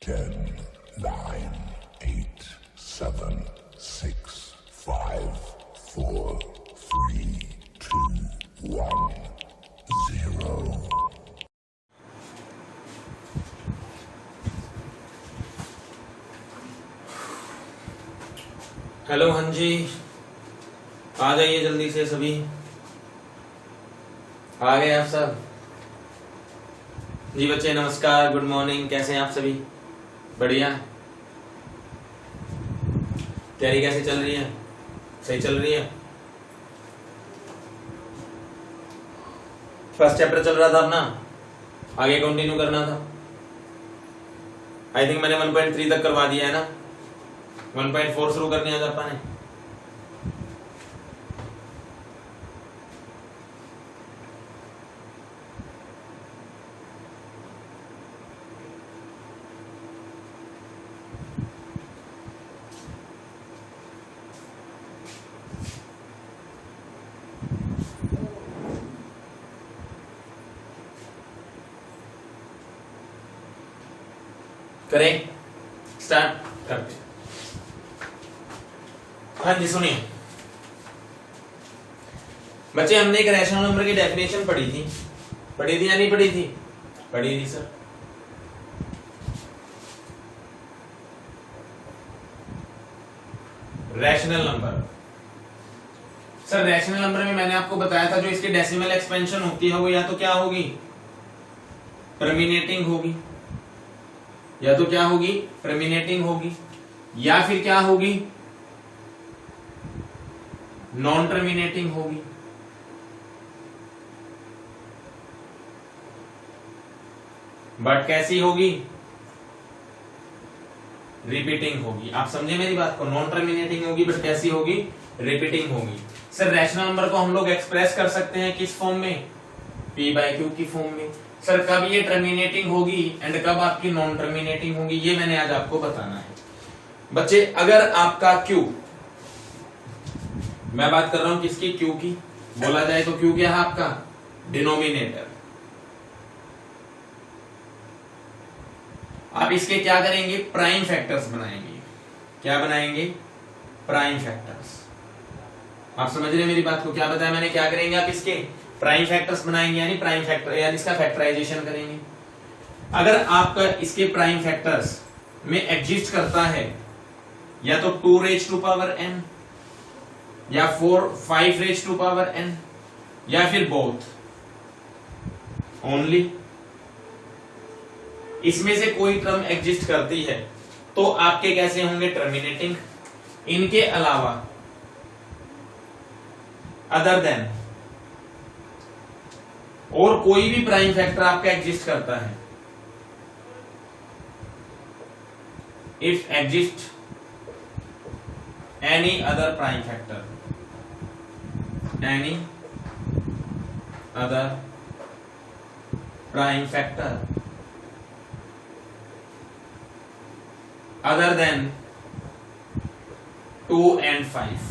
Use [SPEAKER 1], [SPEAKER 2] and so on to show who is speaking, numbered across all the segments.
[SPEAKER 1] 10, 9, 8, 7, 6, 5, 4, 3, 2, 1, 0.
[SPEAKER 2] Hello, हाँ जी, आ जाइए जल्दी से सभी। आ गए आप सब? जी बच्चे नमस्कार, गुड मॉर्निंग। कैसे हैं आप सभी? बढ़िया। तैयारी कैसे चल रही है? सही चल रही है? फर्स्ट चैप्टर चल रहा था अपना, आगे कंटिन्यू करना था। आई थिंक मैंने 1.3 तक करवा दिया है ना। 1.4 शुरू करनी आज अपन ने। करें स्टार्ट करते। हाँ जी सुनिए बच्चे, हमने एक रैशनल नंबर की डेफिनेशन पढ़ी थी या नहीं पढ़ी थी? पढ़ी थी sir. Rational number, sir rational number में मैंने आपको बताया था जो इसकी डेसिमल एक्सपेंशन होती है वो या तो क्या होगी, टर्मिनेटिंग होगी, या तो क्या होगी, टर्मिनेटिंग होगी, या फिर क्या होगी, नॉन टर्मिनेटिंग होगी। बट कैसी होगी? रिपीटिंग होगी। आप समझे मेरी बात को? नॉन टर्मिनेटिंग होगी बट कैसी होगी? रिपीटिंग होगी। सर रैशनल नंबर को हम लोग एक्सप्रेस कर सकते हैं किस फॉर्म में? P/Q की फॉर्म में। सर कब ये टर्मिनेटिंग होगी एंड कब आपकी नॉन टर्मिनेटिंग होगी, ये मैंने आज आपको बताना है बच्चे। अगर आपका Q, मैं बात कर रहा हूं किसकी? Q की। बोला जाए तो Q क्या है आपका? डिनोमिनेटर। आप इसके क्या करेंगे? प्राइम फैक्टर्स बनाएंगे। क्या बनाएंगे? Prime factors. आप समझ रहे हैं मेरी बात को? क्या बताया मैंने? क्या करेंगे आप? इसके प्राइम फैक्टर्स बनाएंगे, यानी प्राइम फैक्टर, यानी इसका फैक्टराइजेशन करेंगे। अगर आपका इसके प्राइम फैक्टर्स में एग्जिस्ट करता है या तो 2n या 5n या फिर बोथ ओनली, इसमें से कोई टर्म एग्जिस्ट करती है तो आपके कैसे होंगे? टर्मिनेटिंग। इनके अलावा अदर देन और कोई भी प्राइम फैक्टर आपका एग्जिस्ट करता है, if exist any other prime factor, any other prime factor other than 2 and 5,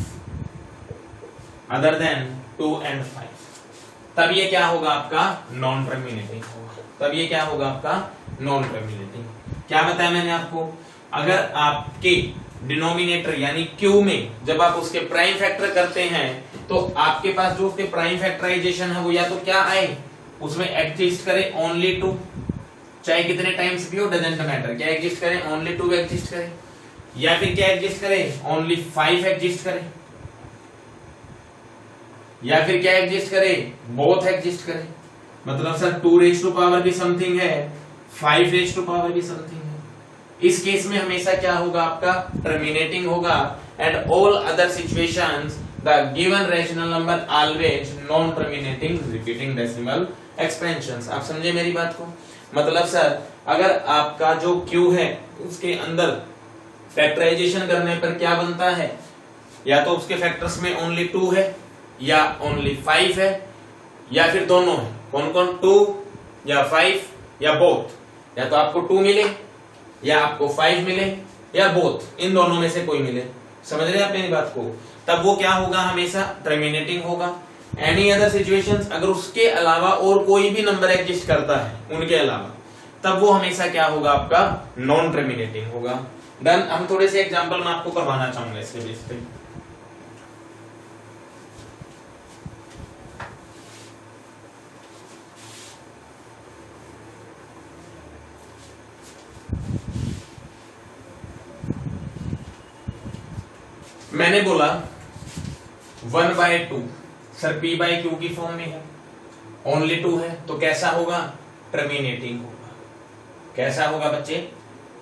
[SPEAKER 2] other than 2 and 5, तब ये क्या होगा आपका? नॉन टर्मिनेटिंग होगा। तब ये क्या होगा आपका? Non terminating. क्या बताया मैंने आपको? अगर आपके डिनोमिनेटर यानी Q में जब आप उसके प्राइम फैक्टर करते हैं तो आपके पास जो उसके प्राइम फैक्टराइजेशन है वो या तो क्या आए, उसमें एग्जिस्ट करे ओनली 2, चाहे कितने टाइम्स भी हो डजंट मैटर, क्या एग्जिस्ट करे? ओनली 2 एग्जिस्ट करे, या फिर क्या एग्जिस्ट करे? ओनली 5 एग्जिस्ट करे, या फिर क्या एग्जिस्ट करे? बोथ एग्जिस्ट करे। मतलब सर 2 रेज टू पावर भी समथिंग है, 5 रेज टू पावर भी समथिंग है। इस केस में हमेशा क्या होगा आपका? टर्मिनेटिंग होगा। And all other situations the given rational number always non terminating repeating decimal expansions. आप समझे मेरी बात को? मतलब सर अगर आपका जो Q है उसके अंदर फैक्टराइजेशन करने पर क्या बनता है, या तो उसके फैक्टर्स में ओनली 2 है या ओनली 5 है या फिर दोनों है। कौन कौन? 2 या 5 या बोथ। या तो आपको 2 मिले या आपको 5 मिले या बोथ, इन दोनों में से कोई मिले। समझ रहे हैं आप मेरी बात को? तब वो क्या होगा? हमेशा टर्मिनेटिंग होगा। एनी अदर सिचुएशंस, अगर उसके अलावा और कोई भी नंबर एग्जिस्ट करता है उनके अलावा, तब वो हमेशा क्या होगा आपका नॉन टर्मिनेटिंग होगा। डन। हम थोड़े से एग्जांपल मैं आपको करवाना चाहूंगा इसके बेस पे। मैंने बोला 1/2 सर p/q की फॉर्म में है, ओनली 2 है, तो कैसा होगा टर्मिनेटिंग होगा। कैसा होगा बच्चे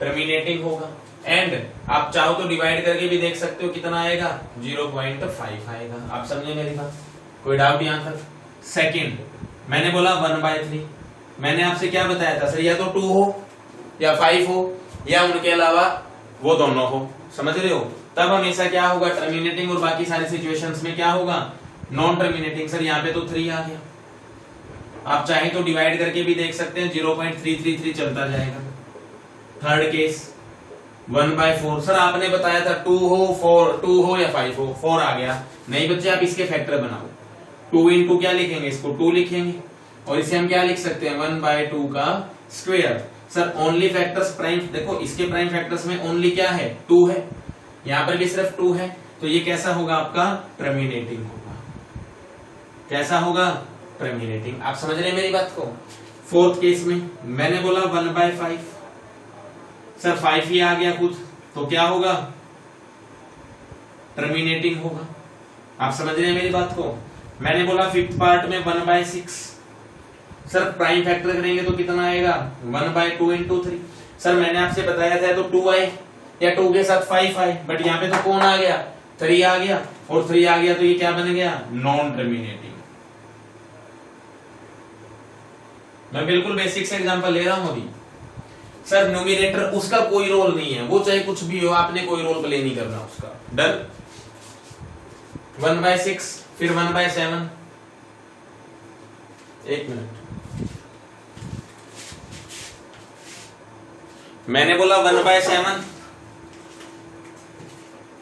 [SPEAKER 2] टर्मिनेटिंग होगा। एंड आप चाहो तो डिवाइड करके भी देख सकते हो, कितना आएगा 0.5 आएगा। आप समझे मेरी बात, कोई डाउट यहां तक। सेकंड मैंने बोला 1/3, मैंने आपसे क्या बताया था सर, या तो 2 हो या 5 हो या उनके अलावा वो दोनों हो, समझ रहे हो। तब हमेशा क्या होगा टर्मिनेटिंग, और बाकी सारी सिचुएशंस में क्या होगा नॉन टर्मिनेटिंग। सर यहाँ पे तो 3 आ गया, आप चाहे तो डिवाइड करके भी देख सकते हैं, 0.333 चलता जाएगा। थर्ड केस 1/4, सर आपने बताया था 2 हो या 5 हो, 4 आ गया। नहीं बच्चे आप इसके फैक्टर बनाओ, 2 इंटू क्या लिखेंगे, इसको 2 लिखेंगे, और इसे हम क्या लिख सकते हैं 1/2 का square. Sir only factors prime, देखो इसके प्राइम फैक्टर्स में ओनली क्या है 2 है, यहां पर भी सिर्फ 2 है, तो ये कैसा होगा आपका टर्मिनेटिंग होगा। कैसा होगा टर्मिनेटिंग। आप समझ रहे हैं मेरी बात को। फोर्थ केस में मैंने बोला 1/5, सर 5 ही आ गया खुद, तो क्या होगा टर्मिनेटिंग होगा। आप समझ रहे हैं मेरी बात को। मैंने बोला फिफ्थ पार्ट में 1/6, सर प्राइम फैक्टर करेंगे तो कितना आएगा 1/2 इंटू 3। सर मैंने आपसे बताया था तो 2 आए या 2 के साथ 5 आए, बट यहाँ पे तो कौन आ गया 3 आ गया, और 3 आ गया तो ये क्या बन गया नॉन टर्मिनेटिंग। मैं बिल्कुल बेसिक से एग्जांपल ले रहा हूं अभी। सर न्यूमिनेटर उसका कोई रोल नहीं है, वो चाहे कुछ भी हो, आपने कोई रोल प्ले नहीं करना उसका। डन। 1/6 फिर 1/7, एक मिनट, मैंने बोला 1/7,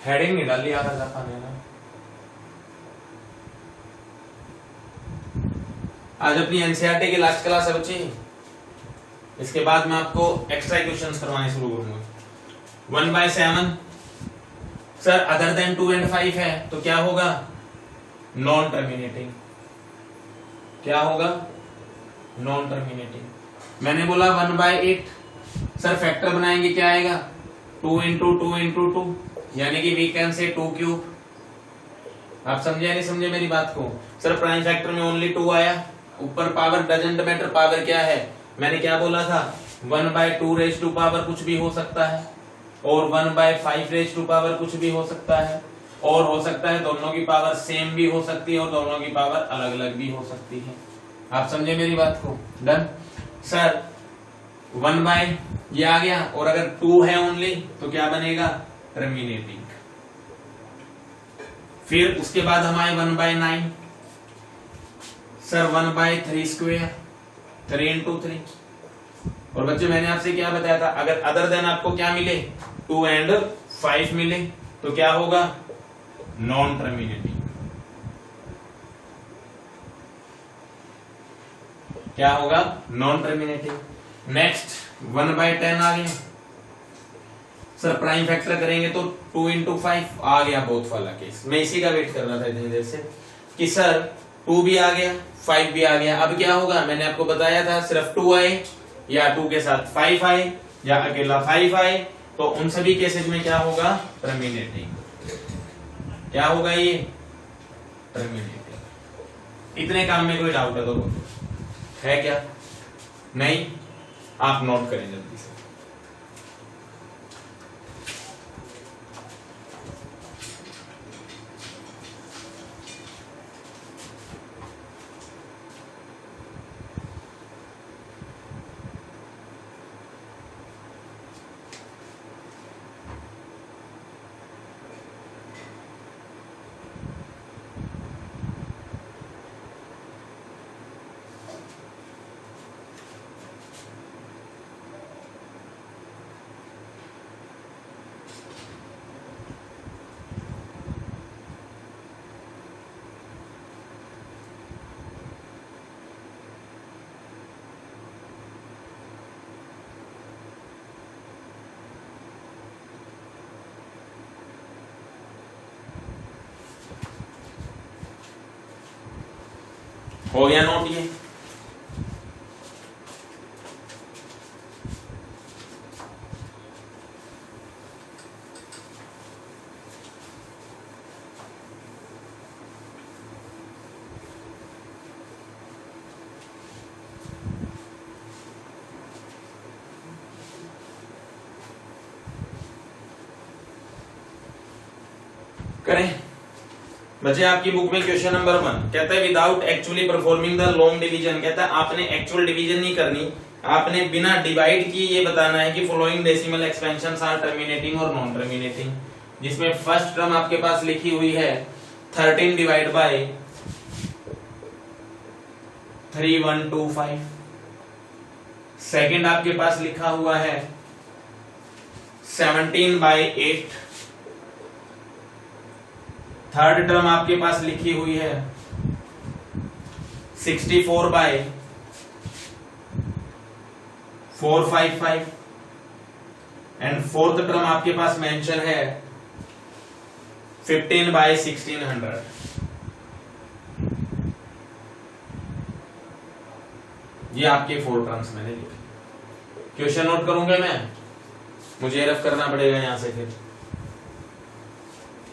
[SPEAKER 2] हेडिंग नहीं डाली आधा दफा ने ना। आज अपनी एनसीईआरटी की लास्ट क्लास है बच्चे, इसके बाद मैं आपको एक्स्ट्रा क्वेश्चंस करवाने शुरू करूंगा। 1/7 सर अदर देन 2 and 5 है, तो क्या होगा नॉन टर्मिनेटिंग। क्या होगा नॉन टर्मिनेटिंग। मैंने बोला 1/8, सर फैक्टर बनाएंगे क्या आएगा 2 इंटू 2 इंटू 2, यानी कि वी कैन से 2 क्यूब। आप समझे या नहीं समझे मेरी बात को। सर प्राइम फैक्टर में ओनली 2 आया, ऊपर पावर डजंट मैटर, पावर क्या है, मैंने क्या बोला था 1/2 रेज टू पावर कुछ भी हो सकता है, और 1/5 रेज टू पावर कुछ भी हो सकता है, और हो सकता है दोनों की पावर सेम भी हो सकती है और दोनों की पावर अलग अलग भी हो सकती है। आप समझे मेरी बात को। डन। सर 1 ये आ गया, और अगर 2 है ओनली तो क्या बनेगा टर्मिनेटिंग। फिर उसके बाद हम आए 1/9, सर 1/3 स्क्वायर, 3 इंटू 3। और बच्चे मैंने आपसे क्या बताया था, अगर अदर देन आपको क्या मिले 2 and 5 मिले तो क्या होगा नॉन टर्मिनेटिंग। क्या होगा नॉन टर्मिनेटिंग। नेक्स्ट 1/10 आ गया, सर प्राइम फैक्टर करेंगे तो 2 इंटू 5 आ गया बोथ वाला केस। मैं इसी का वेट कर रहा था इतनी देर से कि सर 2 भी आ गया 5 भी आ गया। अब क्या होगा, मैंने आपको बताया था सिर्फ 2 आए या 2 के साथ 5 आए या अकेला 5 आए, तो उन सभी केसेस में क्या होगा टर्मिनेटिंग। क्या होगा ये टर्मिनेटिंग। इतने काम में कोई डाउट है तो है क्या, नहीं आप नोट करें जल्दी से। हो गया नोट ये? करें बच्चे, आपकी बुक में क्वेश्चन नंबर 1 कहता है without actually performing the long division, कहता है आपने एक्चुअल डिवीजन नहीं करनी, आपने बिना डिवाइड किए ये बताना है कि following decimal expansions are terminating और नॉन टर्मिनेटिंग, जिसमें फर्स्ट टर्म आपके पास लिखी हुई है 13 डिवाइड बाय 3125, सेकंड आपके पास लिखा हुआ है 17 बाय 8, थर्ड टर्म आपके पास लिखी हुई है 64 बाय 455 एंड फोर्थ टर्म आपके पास मेंशन है 15 बाय 1600। ये आपके 4 टर्म्स मैंने लिखे। क्वेश्चन नोट करूंगा मैं, मुझे रफ करना पड़ेगा यहां से, फिर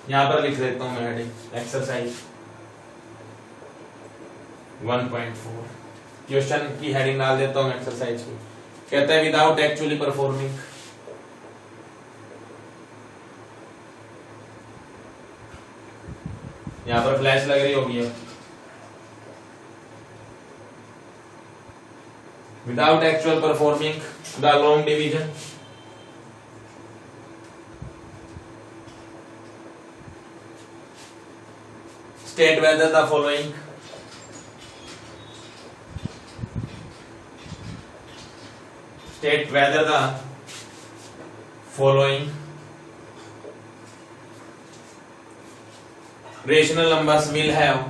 [SPEAKER 2] यहां पर लिख देता हूं मैं हेडिंग एक्सरसाइज 1.4, क्वेश्चन की हेडिंग डाल देता हूं एक्सरसाइज की। कहता है विदाउट एक्चुअली परफॉर्मिंग, यहां पर फ्लैश लग रही होगी, without actual performing the long division, state whether the following rational numbers will have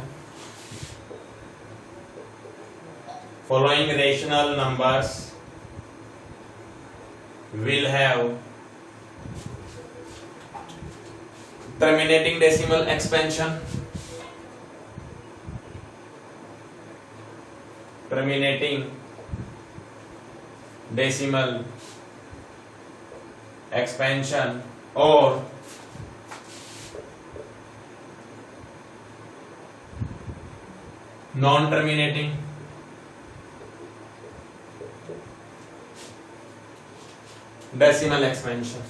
[SPEAKER 2] terminating decimal expansion, terminating decimal expansion or non-terminating decimal expansion।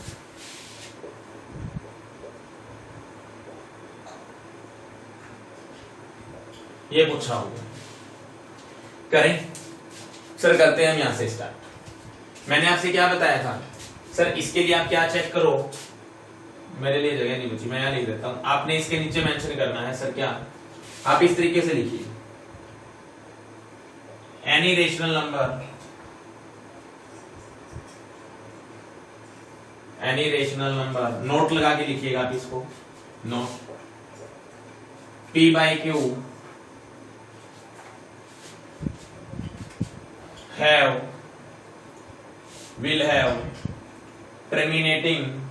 [SPEAKER 2] ये पूछा होगा, करें सर, करते हैं हम यहां से स्टार्ट। मैंने आपसे क्या बताया था सर, इसके लिए आप क्या चेक करो, मेरे लिए जगह नहीं बची, मैं यहां लिख देता हूं, आपने इसके नीचे मेंशन करना है सर क्या, आप इस तरीके से लिखिए एनी रेशनल नंबर, नोट लगा के लिखिएगा आप इसको, note P by Q will have terminating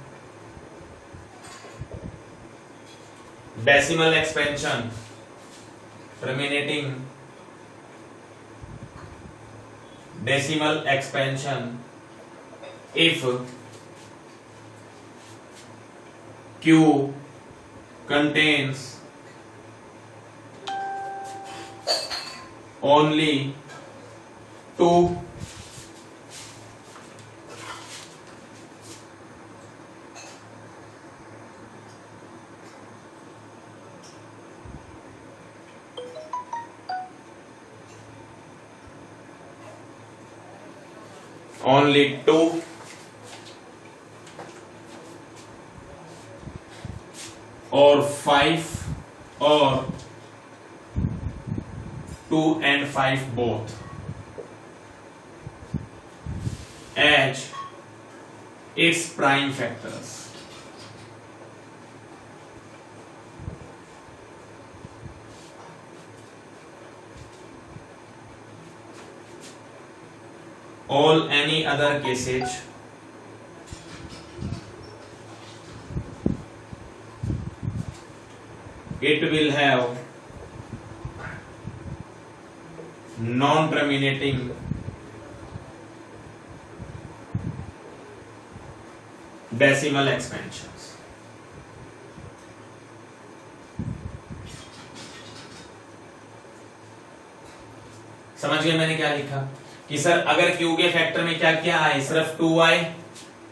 [SPEAKER 2] decimal expansion, if Q contains only 2 or 5 or 2 and 5 both as its prime factors। All any other cases it will have non terminating decimal expansions. समझ गए मैंने क्या लिखा कि sir अगर Q के factor में क्या क्या आए, सिर्फ 2 आए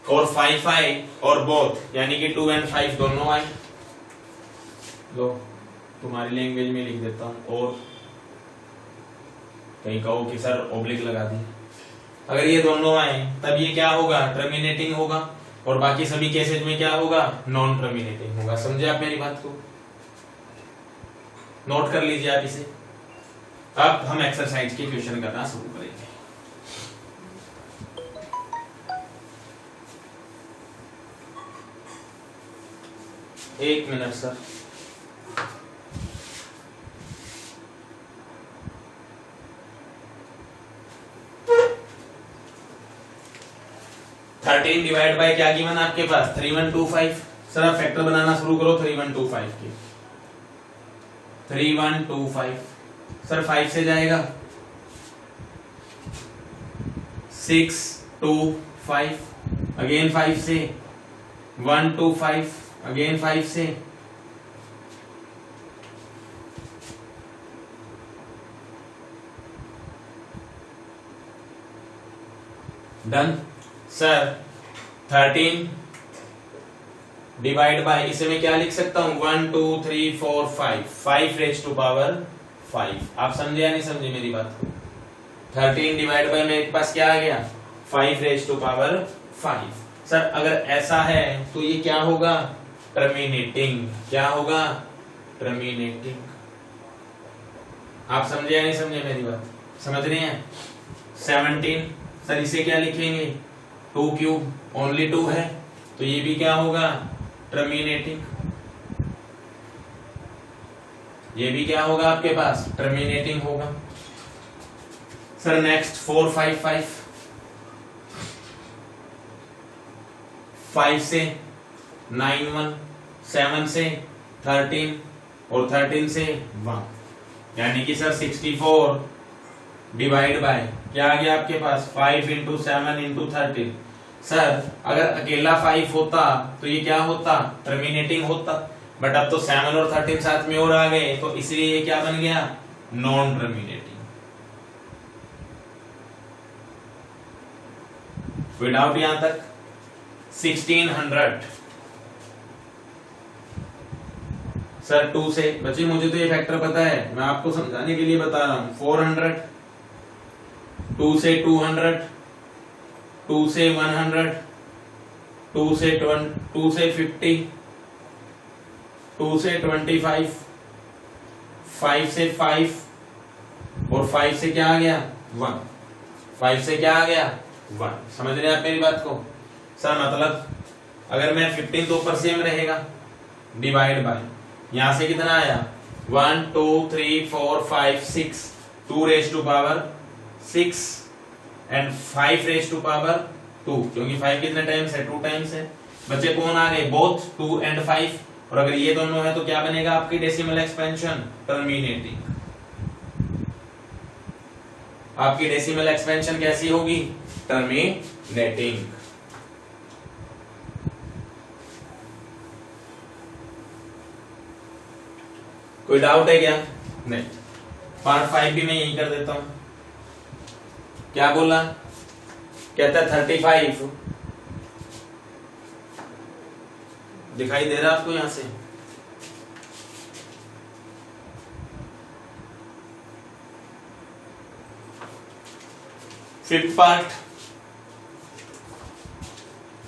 [SPEAKER 2] और 5 आए और बोथ यानी कि 2 एंड 5 दोनों आए। लो तुम्हारी लैंग्वेज में लिख देता हूं, और कहीं कहो कि सर ओब्लिक लगा दी। अगर ये दोनों आए तब ये क्या होगा, टर्मिनेटिंग होगा, और बाकी सभी केसेज में क्या होगा, नॉन टर्मिनेटिंग होगा। समझे आप मेरी बात को? नोट कर लीजिए आप इसे। अब हम एक्सरसाइज के क्वेश्चन करना शुरू करेंगे। एक minute sir. Thirteen divide by क्या गिवन आपके पास, 3125। सर आप फैक्टर बनाना शुरू करो 3125 के। 3125 सर 5 से जाएगा, 625 अगेन 5 से, 125 अगेन 5 से, डन। सर 13 डिवाइड बाय, इसे मैं क्या लिख सकता हूं, 1 2 3 4 5 रेज टू पावर 5। आप समझे या नहीं समझे मेरी बात को? 13 डिवाइड बाय मेरे पास क्या आ गया, 5 रेज टू पावर 5। सर अगर ऐसा है तो ये क्या होगा, टर्मिनेटिंग। क्या होगा, टर्मिनेटिंग। आप समझे या नहीं समझे मेरी बात? समझ रहे हैं? 17 सर इसे क्या लिखेंगे, 2 क्यूब, ओनली 2 है तो ये भी क्या होगा, टर्मिनेटिंग। ये भी क्या होगा आपके पास, टर्मिनेटिंग होगा। सर नेक्स्ट 455, 5 से 9 1, 7 से 13 और 13 से 1, यानी कि सर 64 डिवाइड बाय क्या आ गया आपके पास, 5 इंटू 7 इंटू 13। सर अगर अकेला 5 होता तो ये क्या होता, टर्मिनेटिंग होता, बट अब तो 7 और 13 साथ में और आ गए तो इसलिए ये क्या बन गया, नॉन टर्मिनेटिंग। कोई डाउट यहां तक? 1600 सर 2 से, बच्चे मुझे तो ये फैक्टर पता है, मैं आपको समझाने के लिए बता रहा हूं। 400, 2 से 200, 2 से 100, 2 से 50, 2 से 25, 5 से 5 और 5 से क्या आ गया, 1। 5 से क्या आ गया, 1। समझ रहे हैं आप मेरी बात को? सर मतलब अगर मैं 15 तो ऊपर सेम रहेगा, डिवाइड बाय यहां से कितना आया, 1 2 3 4 5 6, 2 raise to power 6 and 5 raise to power 2, क्योंकि 5 कितने टाइम्स है, 2 टाइम्स है। बच्चे कौन आ गए, बोथ 2 एंड 5, और अगर ये दोनों है तो क्या बनेगा आपकी डेसिमल एक्सपेंशन, टर्मिनेटिंग। आपकी डेसिमल एक्सपेंशन कैसी होगी, टर्मिनेटिंग। कोई डाउट है क्या? नहीं। पार्ट 5 भी मैं यही कर देता हूं। क्या बोला, कहता है 35 दिखाई दे रहा है आपको यहां से? Fifth part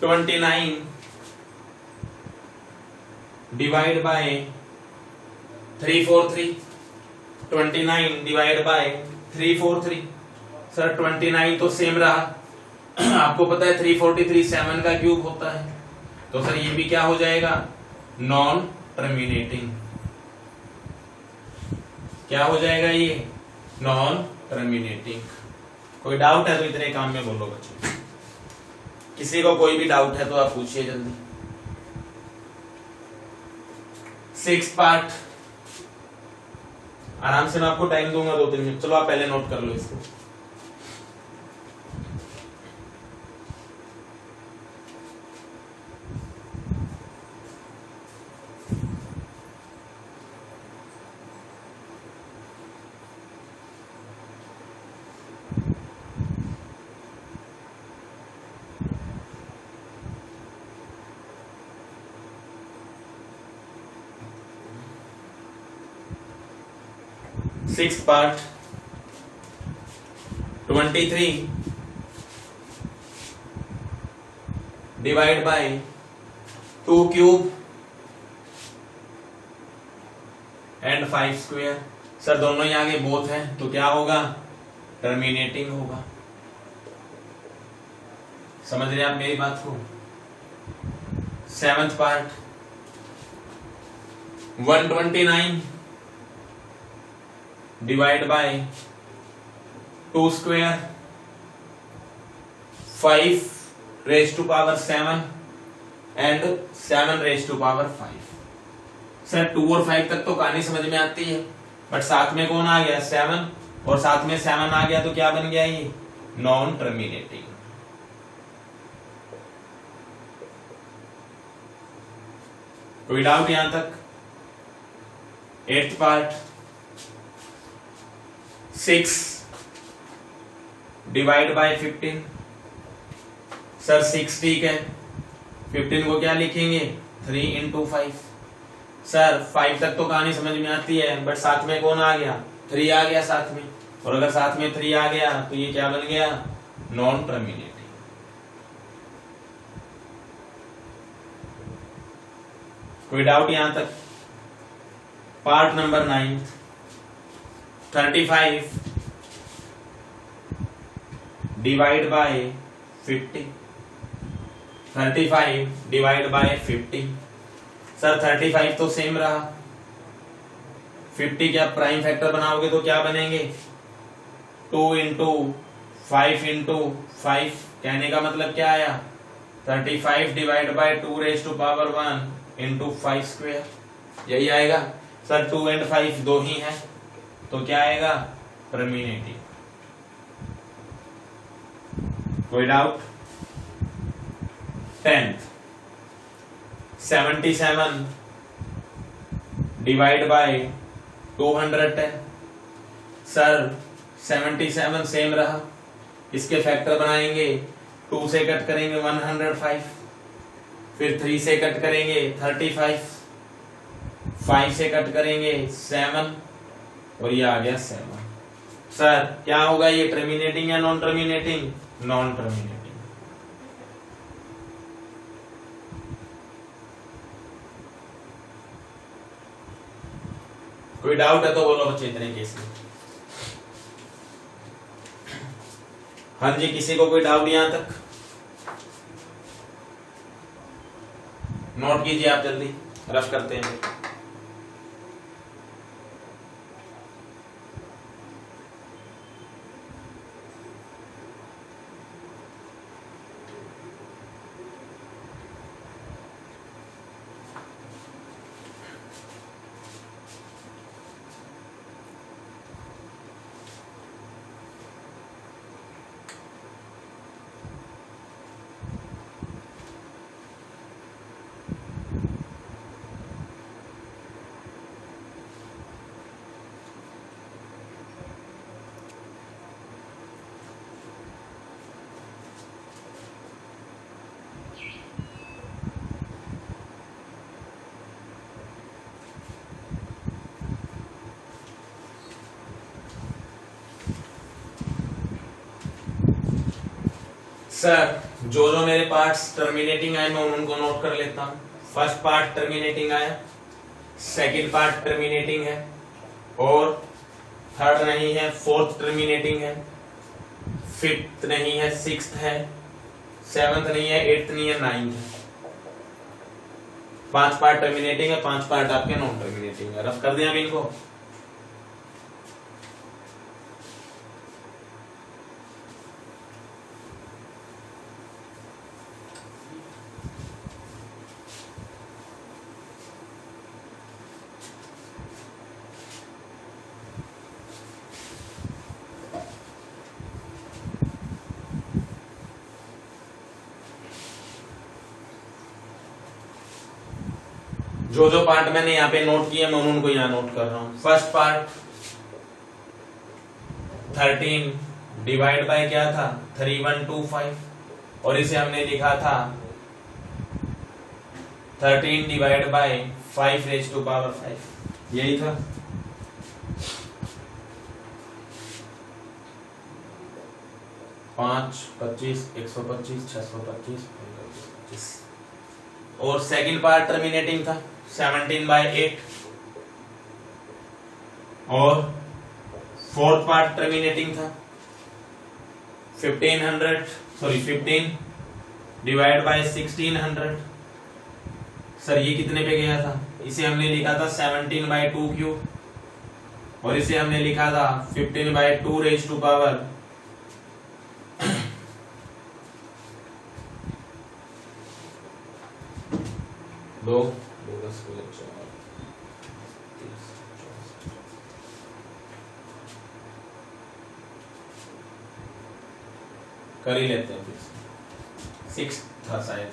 [SPEAKER 2] 29 divide by 343, 29 divide by 343। Sir 29 तो सेम रहा, आपको पता है 343 7 का क्यूब होता है, तो सर ये भी क्या हो जाएगा, नॉन टर्मिनेटिंग। क्या हो जाएगा ये, नॉन टर्मिनेटिंग। कोई डाउट है तो इतने काम में बोलो बच्चों। किसी को कोई भी डाउट है तो आप पूछिए जल्दी। 6th पार्ट आराम से मैं आपको टाइम दूंगा 2-3 मिनट। चलो आप पहले नोट कर लो इसको। Six part 23 divide by 2 cube and 5 square. Sir दोनों ही आगे बोथ हैं तो क्या होगा? टर्मिनेटिंग होगा। समझ रहे हैं आप मेरी बात को? Seventh part 129 divide by 2 square 5 raise to power 7 and 7 raise to power 5। Sir 2 और 5 तक तो कहानी समझ में आती है, बट साथ में कौन आ गया? 7, और साथ में 7 आ गया तो क्या बन गया ये? Non terminating. कोई डाउट यहां तक? 8th part 6 divide by 15। Sir 6 ठीक है, 15 को क्या लिखेंगे? 3 इंटू 5। सर 5 तक तो कहानी समझ में आती है, बट साथ में कौन आ गया? 3 आ गया साथ में, और अगर साथ में 3 आ गया तो ये क्या बन गया? Non terminating. कोई डाउट यहां तक? Part number 9 35 divide bye 50। 35 divide bye 50। Sir 35 तो सेम रहा, 50 क्या प्राइम फैक्टर बनाओगे तो क्या बनेंगे? 2 इंटू 5 इंटू 5। कहने का मतलब क्या आया? 35 divide by 2 raise to power 1 into 5 square, यही आएगा। सर 2 एंड 5 दो ही है तो क्या आएगा? टर्मिनेटिंग। कोई doubt? 10th 77 divide by 210। Sir 77 same रहा, इसके फैक्टर बनाएंगे, 2 से कट करेंगे 105, फिर 3 से कट करेंगे 35, 5 से कट करेंगे 7, और ये आ गया 7। सर क्या होगा ये? टर्मिनेटिंग या नॉन टर्मिनेटिंग? Non terminating. कोई डाउट है तो बोलो बच्चे इतने केस में। हाँ जी, किसी को कोई डाउट यहां तक? नोट कीजिए आप, जल्दी रफ करते हैं। सर जो जो मेरे पार्ट्स टर्मिनेटिंग आए मैं उनको नोट कर लेता हूं। फर्स्ट पार्ट टर्मिनेटिंग आया, सेकंड पार्ट टर्मिनेटिंग है, और थर्ड नहीं है, फोर्थ टर्मिनेटिंग है, फिफ्थ नहीं है, सिक्स्थ है, सेवंथ नहीं है, एट्थ नहीं है, नाइन्थ है। 5 पार्ट टर्मिनेटिंग है, 5 पार्ट आपके नॉन टर्मिनेटिंग है। रफ कर दिया अभी इनको। जो जो पार्ट मैंने यहाँ पे नोट किए मैं उनको यहाँ नोट कर रहा हूं। फर्स्ट पार्ट 13 डिवाइड बाय क्या था 3125 और इसे हमने लिखा था 13 divide by 5 raise to power 5, यही था। पांच 25 125 625 और सेकंड पार्ट टर्मिनेटिंग था 17/8 और फोर्थ पार्ट टर्मिनेटिंग था 15 डिवाइड बाय 1600। सर ये कितने पे गया था? इसे हमने लिखा था 17/2 क्यूब और इसे हमने लिखा था 15/2 रेज़ टू पावर 2 कर ही लेते हैं फिर 6 था शायद।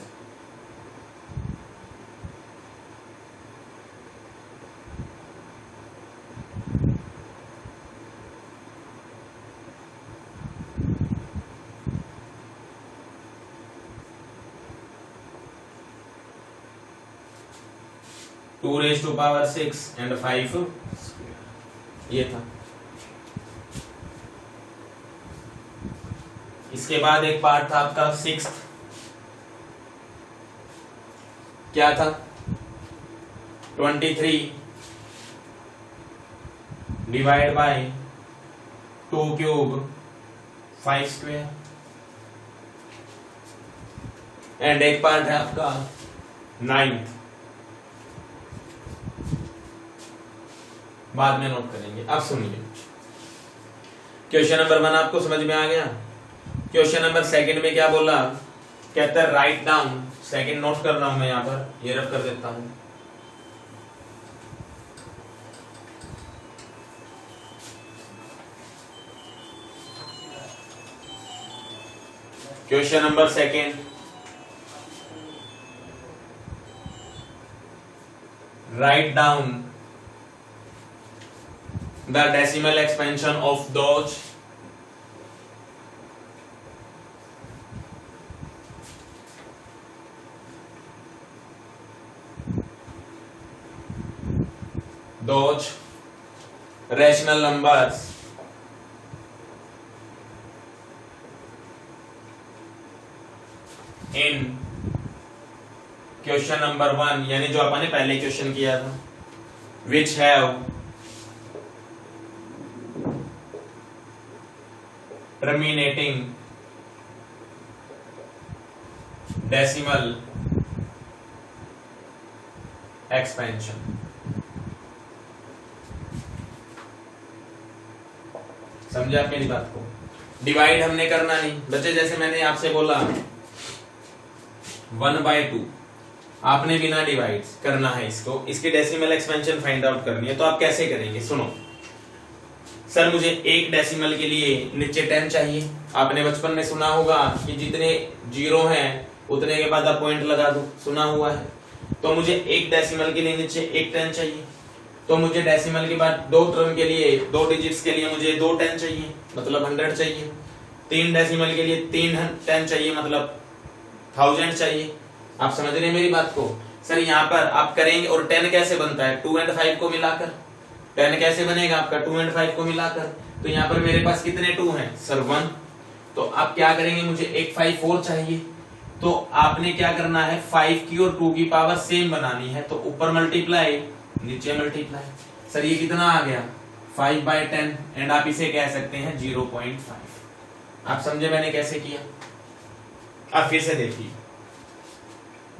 [SPEAKER 2] Two raise to power 6 and 5 ये था। इसके बाद एक पार्ट था आपका 6th, क्या था 23 divide by 2 cube 5 square and एक पार्ट है आपका 9th, बाद में नोट करेंगे। अब सुनिए क्वेश्चन नंबर 1 आपको समझ में आ गया। क्वेश्चन नंबर 2 में क्या बोला, कहता है राइट डाउन, सेकंड नोट कर रहा हूं मैं यहां पर, ये रफ कर देता हूं। Question number 2, write down the decimal expansion of those rational numbers in question number 1, यानी जो अपन ने पहले क्वेश्चन किया था, which have terminating decimal expansion। समझे आप मेरी बात को? डिवाइड हमने करना नहीं बच्चे, जैसे मैंने आपसे बोला 1/2 आपने बिना डिवाइड करना है इसको, इसकी डेसिमल एक्सपेंशन फाइंड आउट करनी है। तो आप कैसे करेंगे? सुनो सर, मुझे एक डेसिमल के लिए नीचे 10 चाहिए। आपने बचपन में सुना होगा कि जितने जीरो हैं उतने के बाद आप पॉइंट लगा दो, सुना हुआ है। तो मुझे एक डेसिमल के लिए नीचे एक 10 चाहिए, तो मुझे डेसिमल के बाद 2 टर्म के लिए 2 डिजिट्स के लिए मुझे 2 10 चाहिए, मतलब 100 चाहिए। 3 डेसिमल के लिए 3 10 चाहिए, मतलब 1000 चाहिए। आप समझ रहे हैं मेरी बात को? सर यहाँ पर आप करेंगे, और 10 कैसे बनता है? 2 और 5 को मिलाकर। 10 कैसे बनेगा आपका? 2 और 5 को मिलाकर। तो यहाँ पर मेरे पास कितने 2 हैं? सर 1। तो आप क्या करेंगे, मुझे एक 5 और चाहिए, तो आपने क्या करना है, 5 की और 2 की पावर सेम बनानी है। तो ऊपर मल्टीप्लाई, नीचे मल्टीप्लाई। सर ये कितना आ गया? 5/10, एंड आप इसे कह सकते हैं 0.5। आप समझे मैंने कैसे किया? अब फिर से देखिए,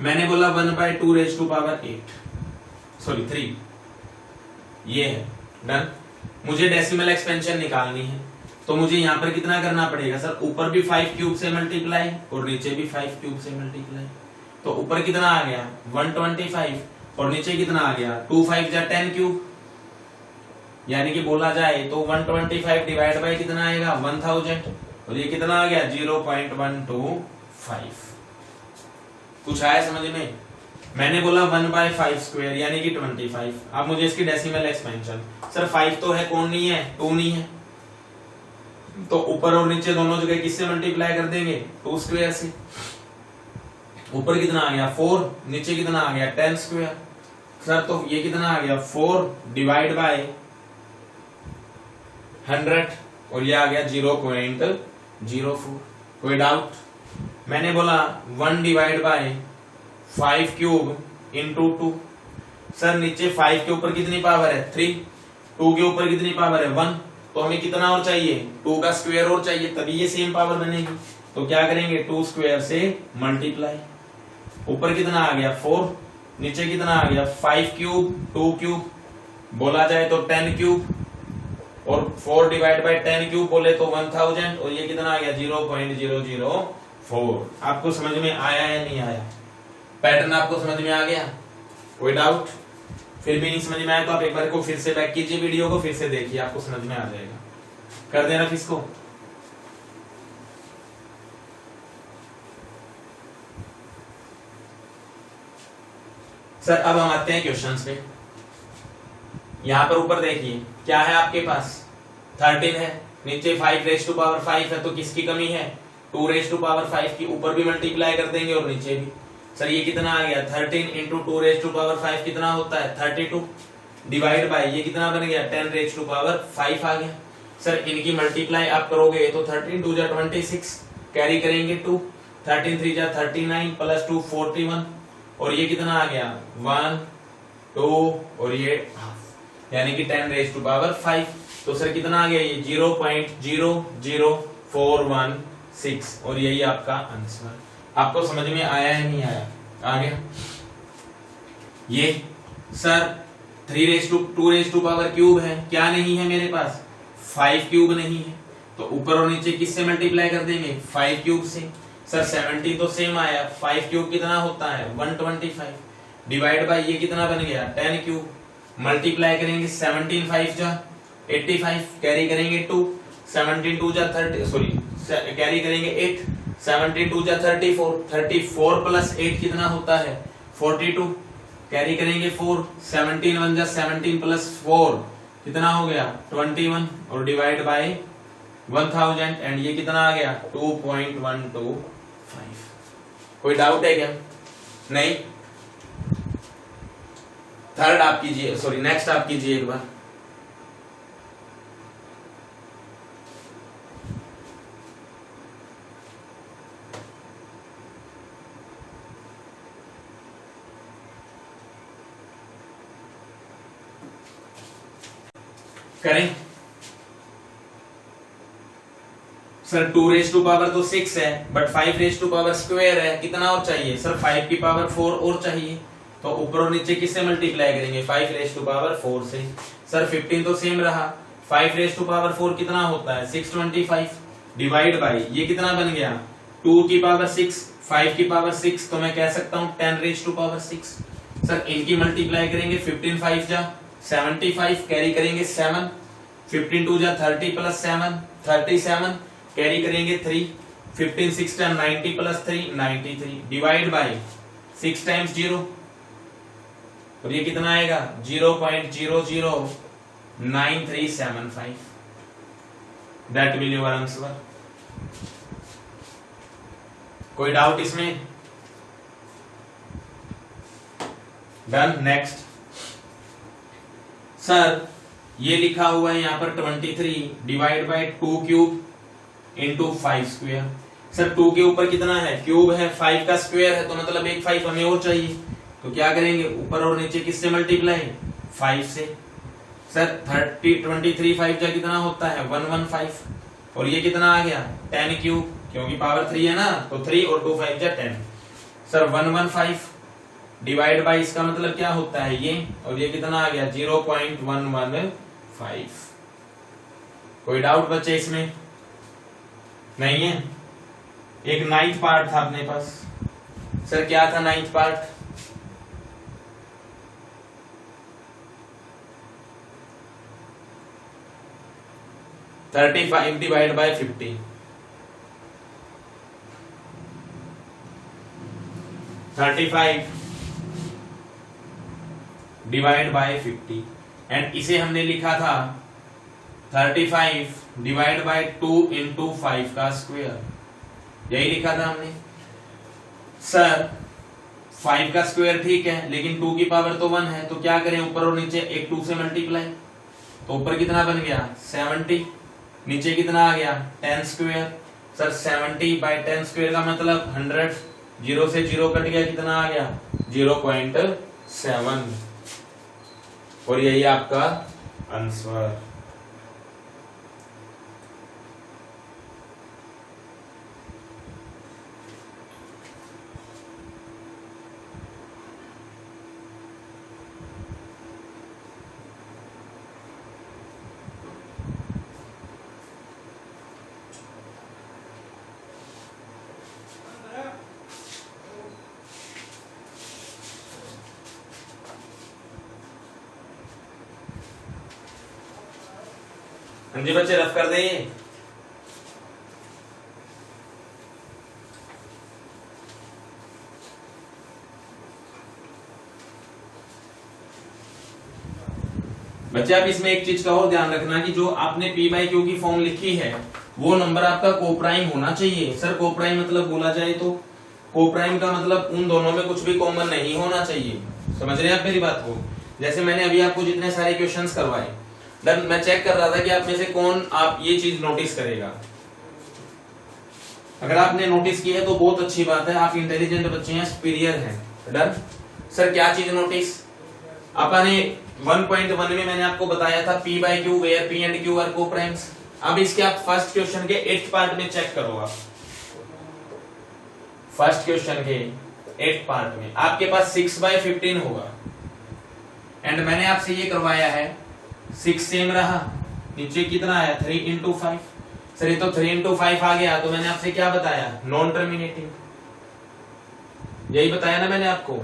[SPEAKER 2] मैंने बोला 1/2 रेज़ टू पावर 3, ये है डन। मुझे डेसिमल एक्सपेंशन निकालनी है, तो मुझे यहाँ पर कितना करना पड़ेगा? सर ऊपर भी 5 क्यूब से मल्टीप्लाई और नीचे भी 5 क्यूब से मल्टीप्लाई। तो ऊपर कितना आ गया? 125, और नीचे कितना आ गया? 2 5 जा 10 क्यूब, यानी कि बोला जाए तो 125 डिवाइड बाय कितना आएगा? 1000, और ये कितना आ गया? 0.125। कुछ आया समझ में? मैंने बोला 1/5 स्क्वायर यानी कि 25। अब मुझे इसकी डेसिमल एक्सपेंशन, सर 5 तो है, कौन नहीं है, 2 नहीं है, तो ऊपर और नीचे दोनों जगह किससे मल्टीप्लाई कर देंगे, 2 स्क्वायर से। ऊपर कितना आ गया 4, नीचे कितना आ गया 10 स्क्वायर। सर तो ये कितना आ गया 4 डिवाइड बाय 100 और ये आ गया 0.04। कोई डाउट? मैंने बोला 1 divide by 5 cube into 2। Sir नीचे 5 के ऊपर कितनी पावर है 3, 2 के ऊपर कितनी पावर है 1, तो हमें कितना और चाहिए 2 का स्क्वायर और चाहिए, तभी ये सेम पावर बनेगी। तो क्या करेंगे 2 स्क्वायर से मल्टीप्लाई। ऊपर कितना आ गया 4, नीचे कितना आ गया 5 क्यूब 2 क्यूब, बोला जाए तो 10 क्यूब, और 4 डिवाइड बाय 10 क्यूब बोले तो 1000, और ये कितना आ गया 0.004। आपको समझ में आया या नहीं आया? पैटर्न आपको समझ में आ गया? कोई डाउट? फिर भी नहीं समझ में आया तो आप एक बार को फिर से बैक कीजिए, वीडियो को फिर से देखिए, आपको समझ में आ जाएगा। कर देना इसको। सर अब हम आते हैं क्वेश्चंस पे। यहां पर ऊपर देखिए क्या है आपके पास 13 है, नीचे 5 है, तो किसकी कमी है 2 की। ऊपर भी मल्टीप्लाई कर देंगे और नीचे भी। सर ये कितना आ गया 13 इंटू 2 कितना होता है 32, डिवाइड बाय ये कितना बन गया 10 आ गया। सर इनकी मल्टीप्लाई आप करोगे तो 13 2 जा 26, कैरी करेंगे 2, 13 3 जा 39 प्लस 2 41, और ये कितना आ गया 1 2 और ये हाफ, यानी कि 10 तो सर कितना आ गया ये 0.00416, और यही आपका आंसर। आपको समझ में आया है नहीं आया? आ गया। ये सर 3 क्यूब है, क्या नहीं है मेरे पास 5 क्यूब नहीं है, तो ऊपर और नीचे किससे मल्टीप्लाई कर देंगे 5 क्यूब से। सर 70 तो सेम आया, 5 क्यूब कितना होता है 125, डिवाइड बाय ये कितना बन गया 10 क्यूब, मल्टीप्लाई करेंगे 17 5 जा 85, कैरी करेंगे 2, 17 2 जा 30, सॉरी कैरी करेंगे 8, 17 2 जा 34 प्लस 8 कितना होता है 42, कैरी करेंगे 4, 17 1 जा 17 प्लस 4 कितना हो गया 21, और डिवाइड बाय 1000, एंड ये कितना आ गया 2.125। कोई डाउट है क्या? नहीं। थर्ड आप कीजिए, सॉरी नेक्स्ट आप कीजिए एक बार। करें। सर 2 तो 6 है, बट 5 स्क्वायर है, कितना और चाहिए सर 5 की पावर 4 और चाहिए, तो ऊपर और नीचे किससे मल्टीप्लाई करेंगे 5 से। सर 15 तो सेम रहा, 5 कितना होता है 625, डिवाइड बाय ये कितना बन गया 2 की पावर 6, 5 की पावर 6, तो मैं कह सकता हूं 10 सर इनकी मल्टीप्लाई करेंगे 15 5 जा 75, कैरी करेंगे 7, 15 2 जा 30 प्लस 7 37, कैरी करेंगे 3, 15 6 time 90 plus 3 93, divide by 6 times 0, और ये कितना आएगा 0.009375। That will your answer. कोई डाउट इसमें? डन। नेक्स्ट। सर ये लिखा हुआ है यहाँ पर 23 divide by 2 cube into 5 square. Sir 2 के ऊपर कितना है क्यूब है, 5 का स्क्वायर है, तो मतलब एक 5 हमें और चाहिए, तो क्या करेंगे ऊपर और नीचे किससे मल्टीप्लाई 5 से। सर 23 5 जा कितना होता है 115, और ये कितना आ गया 10 क्यूब, क्योंकि पावर 3 है ना, तो 3 और 2 5 जा 10। सर 115 डिवाइड बाय इसका मतलब क्या होता है ये, और ये कितना आ गया 0.115। कोई डाउट बच्चे इसमें? नहीं है। एक 9th पार्ट था अपने पास। सर क्या था 9th part? (35) divide bye 50, 35 divide bye 50 and इसे हमने लिखा था 35 डिवाइड बाय 2 इंटू 5 का स्क्वायर, यही लिखा था हमने। सर 5 का स्क्वायर ठीक है, लेकिन 2 की पावर तो 1 है, तो क्या करें, ऊपर और नीचे एक 2 से मल्टीप्लाई, तो ऊपर कितना बन गया 70, नीचे कितना आ गया 10 स्क्वायर। सर 70 बाय 10 स्क्वायर का मतलब 100, 0 से 0 कट गया, कितना आ गया 0.7, और यही आपका आंसर। हाँ जी बच्चे, रफ कर दे। बच्चे आप इसमें एक चीज का और ध्यान रखना कि जो आपने पी बाई क्यू की फॉर्म लिखी है वो नंबर आपका कोप्राइम होना चाहिए। सर कोप्राइम मतलब बोला जाए तो कोप्राइम का मतलब उन दोनों में कुछ भी कॉमन नहीं होना चाहिए। समझ रहे हैं आप मेरी बात को? जैसे मैंने अभी आपको जितने सारे क्वेश्चंस करवाए, देन मैं चेक कर रहा था कि आप में से कौन आप ये चीज नोटिस करेगा। अगर आपने नोटिस की है तो बहुत अच्छी बात है, आप इंटेलिजेंट बच्चे हैं, सुपीरियर हैं। डन। सर क्या चीज नोटिस? आपने 1.1 में मैंने आपको बताया था P by Q where P and Q are coprimes. अब इसके आप फर्स्ट क्वेश्चन के 8th पार्ट में चेक करो। आप फर्स्ट क्वेश्चन के 8th पार्ट में आपके पास 6/15 होगा एंड मैंने आपसे ये करवाया है 6 सेम रहा, नीचे कितना आया 3 इंटू 5। सर ये तो 3 इंटू 5 आ गया, तो मैंने आपसे क्या बताया नॉन टर्मिनेटिंग, यही बताया ना मैंने आपको।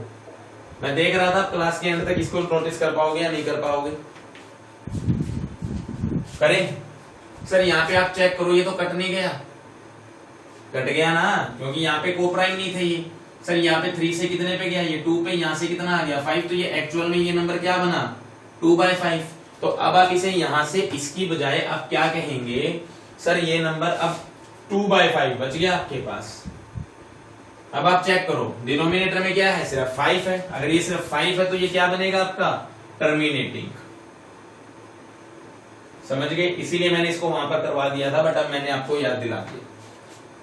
[SPEAKER 2] मैं देख रहा था क्लास के एंड तक इसको नोटिस कर पाओगे या नहीं कर पाओगे। करें? सर यहाँ पे आप चेक करो, ये तो कट नहीं गया, कट गया ना, क्योंकि यहाँ पे कोप्राइम नहीं थे ये। सर यहाँ पे 3 से कितने पे गया, ये 2 पे, यहाँ से कितना आ गया 5, तो ये एक्चुअल में ये नंबर क्या बना 2/5। तो अब आप इसे यहां से इसकी बजाय आप क्या कहेंगे, सर ये नंबर अब 2/5 बच गया आपके पास। अब आप चेक करो डिनोमिनेटर में क्या है, सिर्फ 5 है। अगर ये सिर्फ 5 है तो ये क्या बनेगा आपका टर्मिनेटिंग। समझ गए? इसीलिए मैंने इसको वहां पर करवा दिया था, बट अब मैंने आपको याद दिला दिया।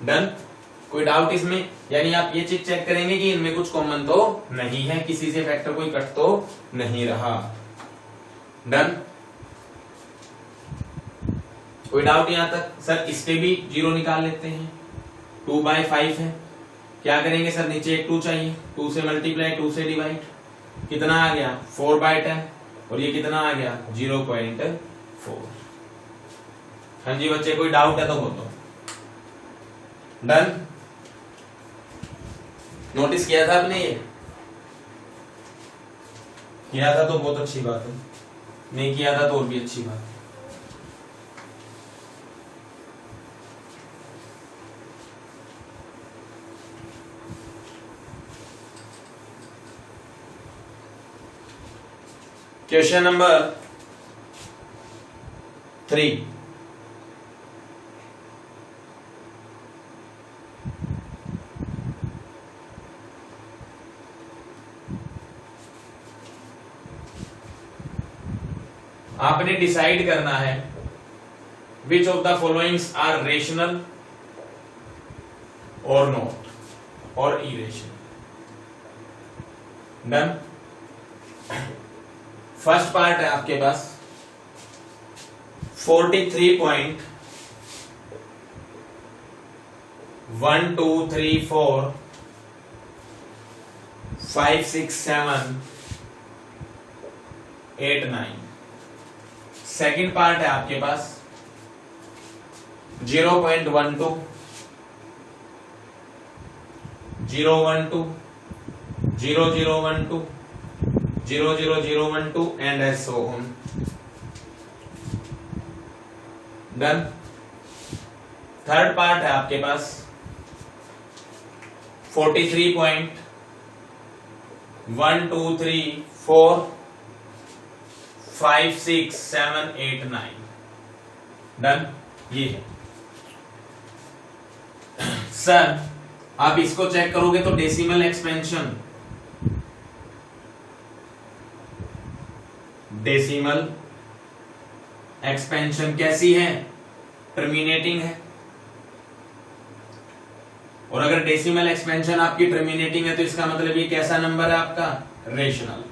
[SPEAKER 2] डन? कोई डाउट इसमें? यानी आप ये चीज चेक करेंगे कि इनमें कुछ कॉमन तो नहीं है, किसी से फैक्टर कोई कट तो नहीं रहा। डन? कोई डाउट यहां तक? सर इस पे भी 0 निकाल लेते हैं, 2/5 है, क्या करेंगे सर नीचे एक 2 चाहिए, 2 से मल्टीप्लाई 2 से डिवाइड, कितना आ गया 4/10, और ये कितना आ गया 0.4। हाँ जी बच्चे, कोई डाउट है तो बोलो। डन? नोटिस किया था आपने? ये किया था तो बहुत अच्छी बात है, नहीं किया था तो और भी अच्छी बात है। Question number 3। आपने डिसाइड करना है which of the followings are rational और नॉट और इरेशनल। डन? फर्स्ट पार्ट है आपके पास 43.1 2 3 4 5 6 7 8 9। सेकंड पार्ट है आपके पास 0.12 012 0012 00012 and so on. Done. Third part है आपके पास 43.1 2 3 4 5 6 7 8 9। डन। ये है सर, आप इसको चेक करोगे तो डेसिमल एक्सपेंशन, डेसिमल एक्सपेंशन कैसी है? टर्मिनेटिंग है। और अगर डेसिमल एक्सपेंशन आपकी टर्मिनेटिंग है तो इसका मतलब ये कैसा नंबर है आपका? रेशनल।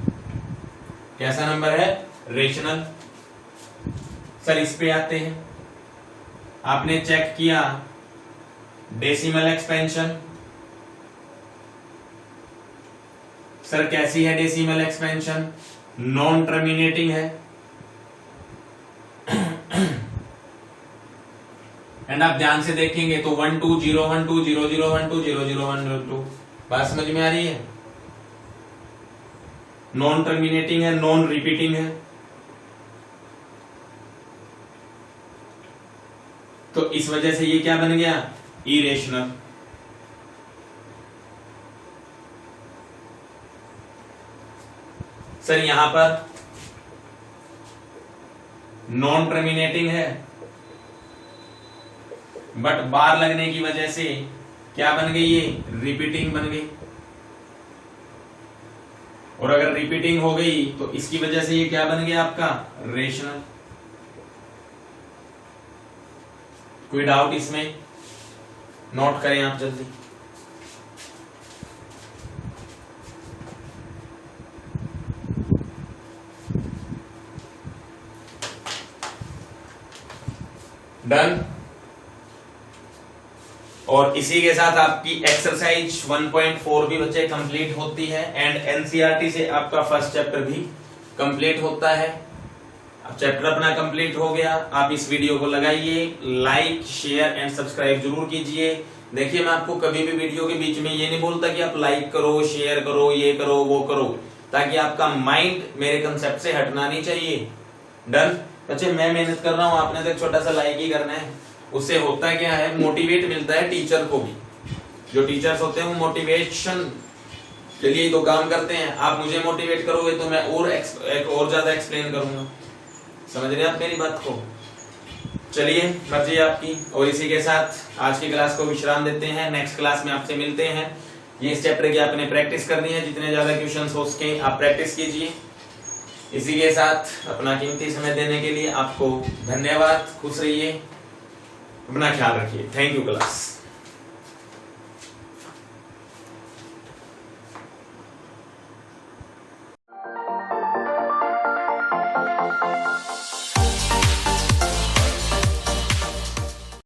[SPEAKER 2] कैसा नंबर है? रेशनल। सर इस पे आते हैं, आपने चेक किया डेसिमल एक्सपेंशन, सर कैसी है डेसिमल एक्सपेंशन? नॉन टर्मिनेटिंग है। एंड आप ध्यान से देखेंगे तो 1 2 0 1 2 0 0 1 2 0 0 1 0 2। बात समझ में आ रही है? नॉन टर्मिनेटिंग है, नॉन रिपीटिंग है। तो इस वजह से ये क्या बन गया? इरेशनल। सर यहां पर नॉन टर्मिनेटिंग है, बट बार लगने की वजह से क्या बन गई? ये रिपीटिंग बन गई। और अगर रिपीटिंग हो गई तो इसकी वजह से ये क्या बन गया आपका? रेशनल। कोई डाउट इसमें? नोट करें आप जल्दी। डन। और इसी के साथ आपकी एक्सरसाइज 1.4 भी बच्चे कंप्लीट होती है एंड एनसीईआरटी से आपका फर्स्ट चैप्टर भी कंप्लीट होता है। अब चैप्टर अपना कंप्लीट हो गया। आप इस वीडियो को लगाइए, लाइक शेयर एंड सब्सक्राइब जरूर कीजिए। देखिए मैं आपको कभी भी वीडियो के बीच में ये नहीं बोलता कि आप लाइक करो, शेयर करो, ये करो, वो करो, ताकि आपका माइंड मेरे कंसेप्ट से हटना नहीं चाहिए। डन बच्चे, मैं मेहनत कर रहा हूँ, आपने तो एक छोटा सा लाइक ही करना है। उससे होता क्या है? मोटिवेट मिलता है टीचर को भी। जो टीचर्स होते हैं वो मोटिवेशन के लिए तो काम करते हैं। आप मुझे मोटिवेट करोगे तो मैं और ज्यादा एक्सप्लेन करूंगा। समझ रहे हैं आप मेरी बात को? चलिए मर्जी आपकी। और इसी के साथ आज की क्लास को विश्राम देते हैं। नेक्स्ट क्लास में आपसे मिलते हैं। ये इस चैप्टर की आपने प्रैक्टिस करनी है, जितने ज्यादा क्वेश्चन हो सके आप प्रैक्टिस कीजिए। इसी के साथ अपना कीमती समय देने के लिए आपको धन्यवाद। खुश रहिए, अपना ख्याल रखिए। Thank you class.